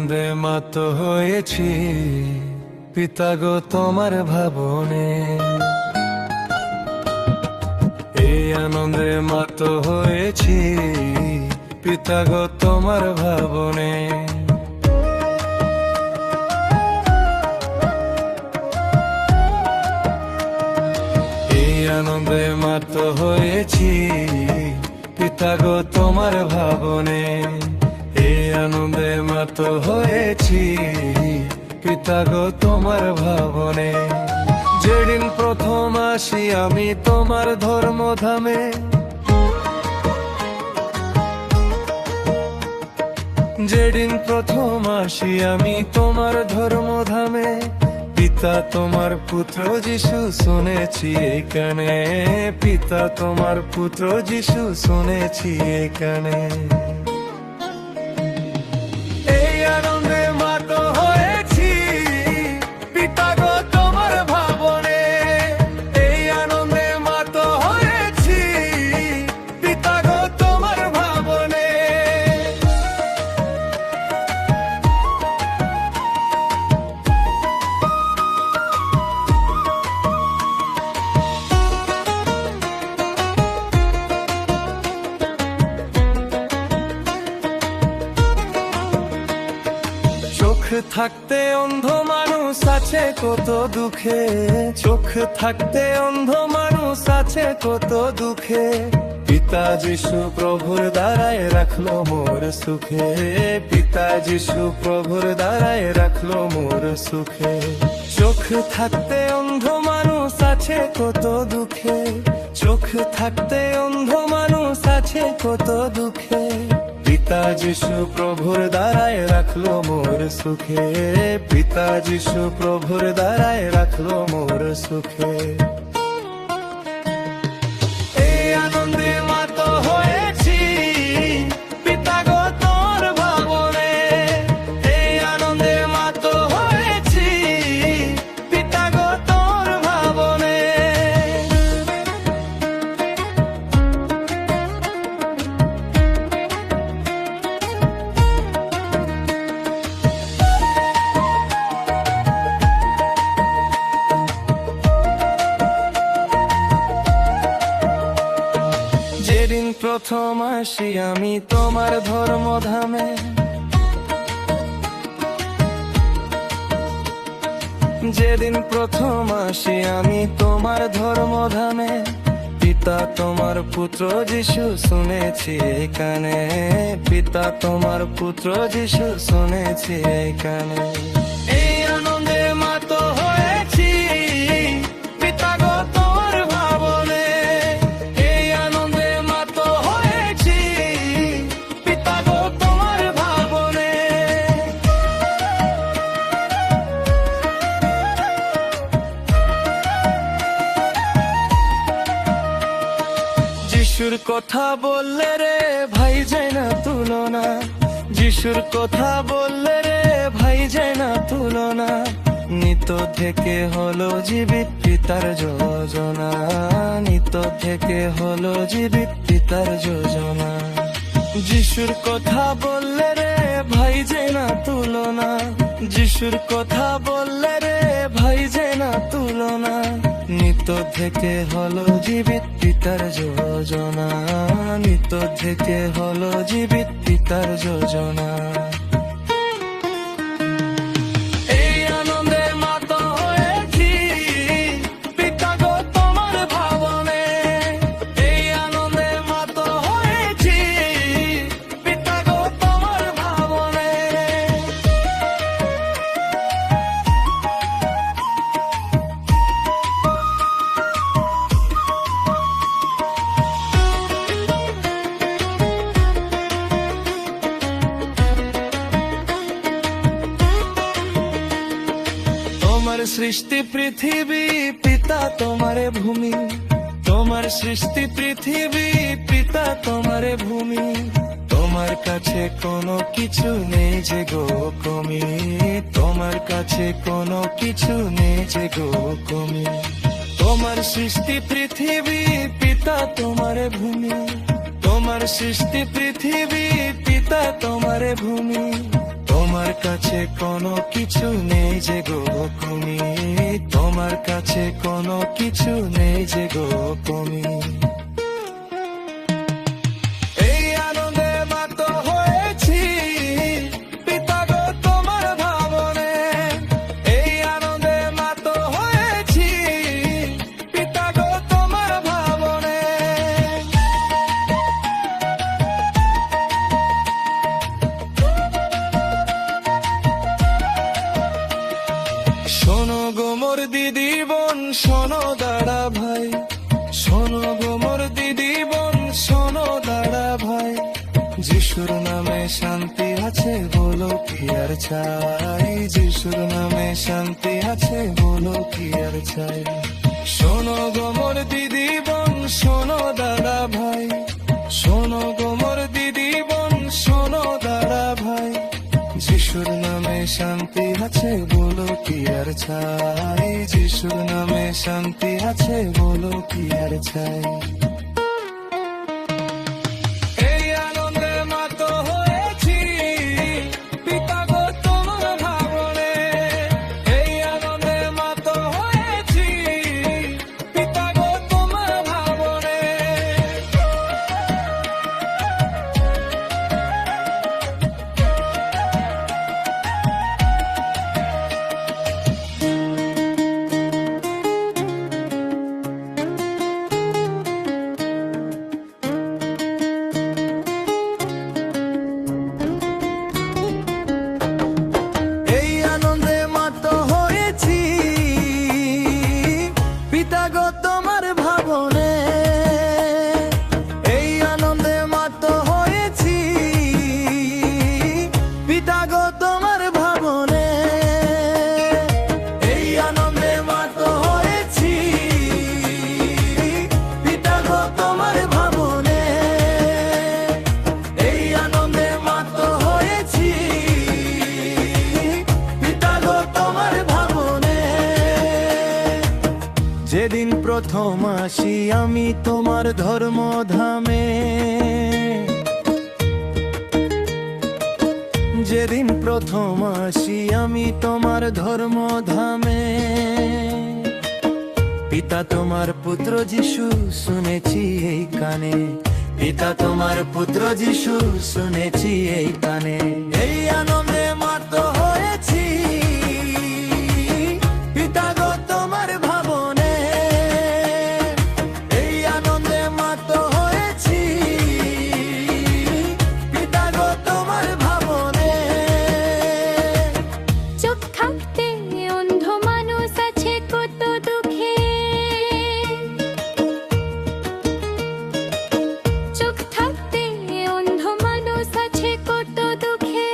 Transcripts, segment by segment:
আনন্দে মাত হয়েছি পিতা গো তোমার ভাবনে। এই আনন্দে মাত হয়েছি পিতা গো তোমার ভাবনে। এই আনন্দে মাত হয়েছি পিতা গো তোমার ভাবনে। এই আনন্দে মাত হয়েছি পিতা গো তোমার ভাবনে। যেদিন প্রথম আসি আমি তোমার ধর্মধামে, যেদিন প্রথম আসি আমি তোমার ধর্মধামে, পিতা তোমার পুত্র যিশু শুনেছি এখানে, পিতা তোমার পুত্র যিশু শুনেছি এখানে। এই আনন্দে মাত হয়েছি পিতা গো তোমার ভাবনে। এই আনন্দে মাত হয়েছি পিতা গো তোমার ভাবনে। চোখ থাকতে অন্ধ মানুষ আছে কত দুঃখে, চোখ থাকতে অন্ধ মানুষ আছে কত দুঃখে, পিতা যিশু প্রভুর দ্বারায় রাখলো মোর সুখে, পিতা যিশু প্রভুর দ্বারায় রাখলো মোর সুখে। চোখ থাকতে অন্ধ মানুষ আছে কত দুঃখে, চোখ থাকতে অন্ধ মানুষ আছে কত দুঃখে, পিতা যিশু প্রভুর দ্বারায় রাখলো মোর সুখে, পিতা যিশু প্রভুর দ্বারায় রাখলো মোর সুখে। এই আনন্দে মাত হয়েছি পিতা গো তোর ভাবনে। এই আনন্দে মাত হয়েছি পিতা গো তোর ভাবনে। যেদিন প্রথম আসি আমি তোমার ধর্মধামে, যেদিন প্রথম আসি আমি তোমার ধর্মধামে, পিতা তোমার পুত্র যিশু শুনেছি এখানে, পিতা তোমার পুত্র যিশু শুনেছি এখানে। এই আনন্দে মাত হয়েছি পিতা গো তোর ভাবনে। এই আনন্দে মাত হয়েছি পিতা গো তোমার ভাবনে। যিশুর কথা বললে রে ভাই যায় না তুলনা, যিশুর কথা বললে রে ভাই যায় না তুলনা, নিত থেকে হলো জীবিত পিতার যোজনা, নিত থেকে হলো জীবিত পিতার যোজনা। যিশুর কথা বললে রে ভাই যায় না তুলনা, যিশুর কথা বললে রে ভাই যায় না তুলনা, নিত থেকে হলো জীবিত পিতার যোজনা, নিত থেকে হলো জীবিত পিতার যোজনা। এই আনন্দে মাত হয়েছি পিতা গো তোমার ভাবনে। এই আনন্দে মাত হয়েছি পিতা গো তোমার ভাবনে। তোমার সৃষ্টি পৃথিবী পিতা তোমার ভূমি, তোমার সৃষ্টি পৃথিবী পিতা তোমার ভূমি, তোমার কাছে কোনো কিছু নেই যে গো কমি, তোমার কাছে কোনো কিছু নেই যে গো কমি। তোমার সৃষ্টি পৃথিবী পিতা তোমার ভূমি, তোমার সৃষ্টি পৃথিবী পিতা তোমার ভূমি, তোমার কাছে কোনো কিছু নেই যে গো কমি, তোমার কাছে কোনো কিছু নেই যে গো কমি। এই আনন্দে মাত হয়েছি পিতা গো তোমার ভাবনে, এই আনন্দে মাত হয়েছি পিতা গো তোমার ভাবনে। শোনো গো মোর দিদি বোন, শোনো দাদা ভাই, শোনো গো মোর দিদি বোন, শোনো দাদা ভাই। যিশুর নামে শান্তি আছে বলো কি আর চাই, যিশুর নামে শান্তি আছে বলো কি আর চাই। শোনো গো মোর দিদি বোন, শোনো দাদা ভাই, শোনো গো মোর দিদি বোন, শোনো দাদা ভাই। যিশুর নামে শান্তি আছে বলো কি আর চাই, যিশুর নামে শান্তি আছে বলো কি আর চাই। এই আনন্দে মাত হয়েছি পিতা গো তোমার ভাবনে, এই আনন্দে মাত হয়েছি পিতা গো তোমার ভাবনে। এই আনন্দে মাত হয়েছি পিতা গো তোমার ভাবনে, এই আনন্দে মাত হয়েছি পিতা গো তোমার ভাবনে, এই আনন্দে মাত হয়েছি পিতা গো তোমার ভাবনে, এই আনন্দে মাত হয়েছি পিতা গো তোমার ভাবনে। যেদিন প্রথম আসি আমি তোমার ধর্মধামে, যেদিন প্রথম আসি আমি তোমার ধর্মধামে, পিতা তোমার পুত্র যিশু শুনেছি এই কানে, পিতা তোমার পুত্র যিশু শুনেছি এই কানে। এই আনন্দে মাত হয়েছি পিতা গো তোমার ভাবনে, এই আনন্দে মাত হয়েছি পিতা গো তোমার ভাবনে। চোখ থাকতে অন্ধ মানুষ আছে কত দুঃখে, চোখ থাকতে অন্ধ মানুষ আছে কত দুঃখে।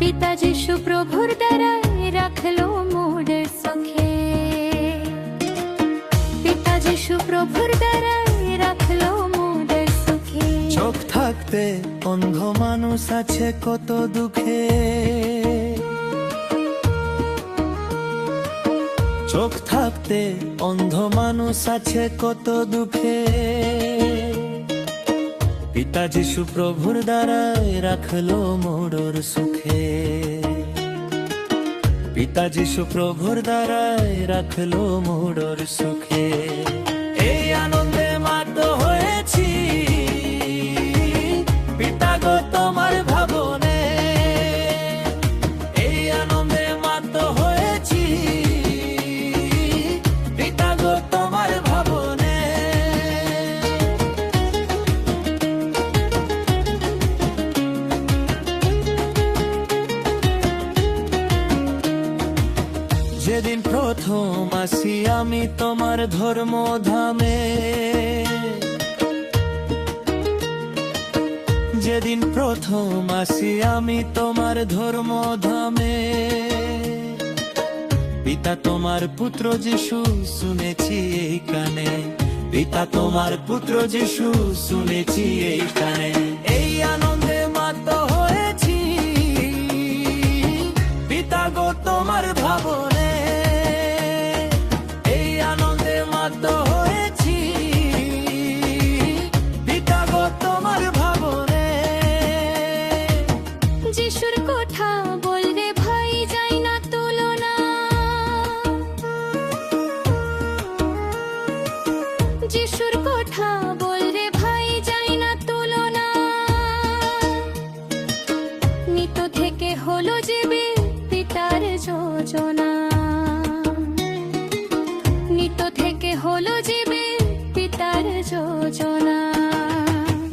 পিতা যিশু প্রভুর দ্বারাই রাখলো মোর সুখে, পিতা যিশু প্রভুর দ্বারাই রাখলো মোর সুখে। চোখ থাকতে অন্ধ মানুষ আছে কত দুঃখে, চোখ থাকতে অন্ধ মানুষ আছে কত দুঃখে। পিতা যিশু প্রভুর দ্বারাই রাখলো মোর সুখে, পিতা যিশু প্রভুর দ্বারাই রাখলো মোর সুখে। এই আনন্দে মাত হয়েছি পিতা গো তোমার ভাবনে, এই আনন্দে মাত হয়েছি পিতা গো তোমার ভাবনে। যেদিন প্রথম আসি আমি তোমার ধর্মধামে, যেদিন প্রথম আসি আমি তোমার ধর্মধামে, পিতা তোমার পুত্র যিশু শুনেছি এই কানে, পিতা তোমার পুত্র যিশু শুনেছি এই কানে। এই আনন্দে মাত হয়েছি পিতা গো তোমার ভাবনে, এই আনন্দে মাত হয়েছি পিতা গো তোমার ভাবনে। যোজনা। নিত্য থেকে হলো জীবে পিতার যোজনা।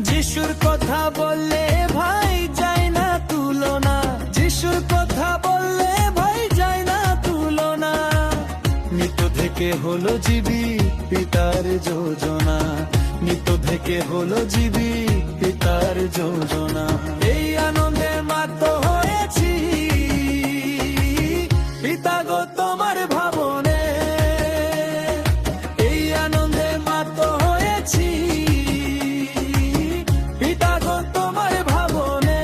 যিশুর কথা বললে ভাই যায় না তুলনা, যিশুর কথা বললে ভাই যায় না তুলনা। নিত্য থেকে হলো জীবী পিতার যোজনা, নিত্য থেকে হলো জীবী পিতার যোজনা। এই আনন্দে মাত হয়েছি পিতা গো তোমার ভাবনে, এই আনন্দে মাত হয়েছি পিতা গো তোমার ভাবনে।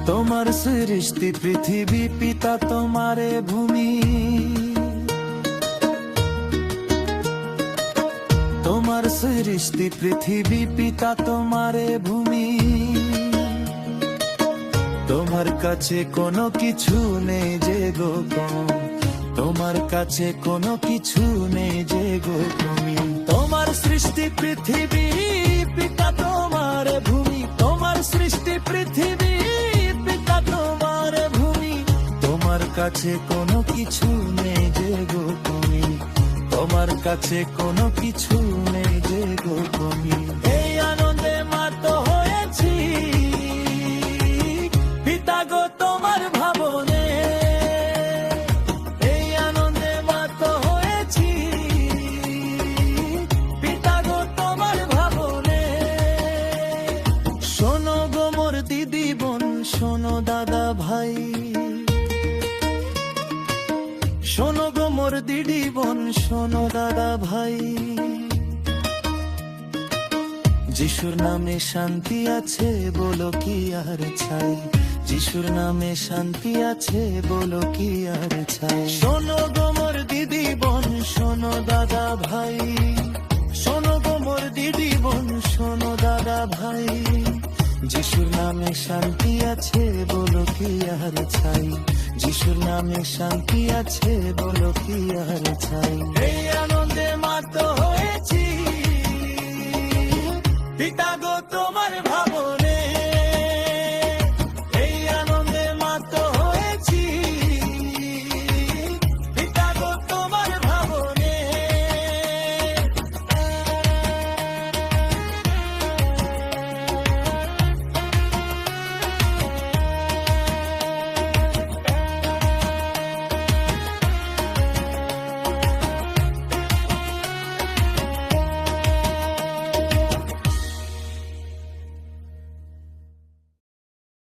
তোমার সৃষ্টি পৃথিবী পিতা তোমারে ভূমি, তোমার সৃষ্টি পৃথিবী পিতা তোমারে ভূমি। তোমার কাছে কোনো কিছু নেই যে গোপন, তোমার কাছে কোনো কিছু নেই যে গোপন। তোমার সৃষ্টি পৃথিবী পিতা তোমার ভূমি, তোমার সৃষ্টি পৃথিবী পিতা তোমার ভূমি। তোমার কাছে কোনো কিছু নেই যে গোপন, তোমার কাছে কোনো কিছু নেই যে গোপন। এই আনন্দে মাত হয়েছি পিতা গো তোমার ভাবনে, এই আনন্দে মাত হয়েছি পিতা গো তোমার ভাবনে। শোনো গো মোর দিদি বোন, শোনো দাদা ভাই, শোনো গো মোর দিদি বোন, শোনো দাদা ভাই। যিশুর নামে শান্তি আছে বলো কি আর চাই, যিশুর নামে শান্তি আছে বলো কি আর চাই। শোনো গো মোর দিদি বোন, শোনো দাদা ভাই, শোনো গো মোর দিদি বোন, শোনো দাদা ভাই। যিশুর নামে শান্তি আছে বলো কি আর চাই, যিশুর নামে শান্তি আছে বলো কি আর চাই। এই আনন্দে মাত হয়েছি পিতা গো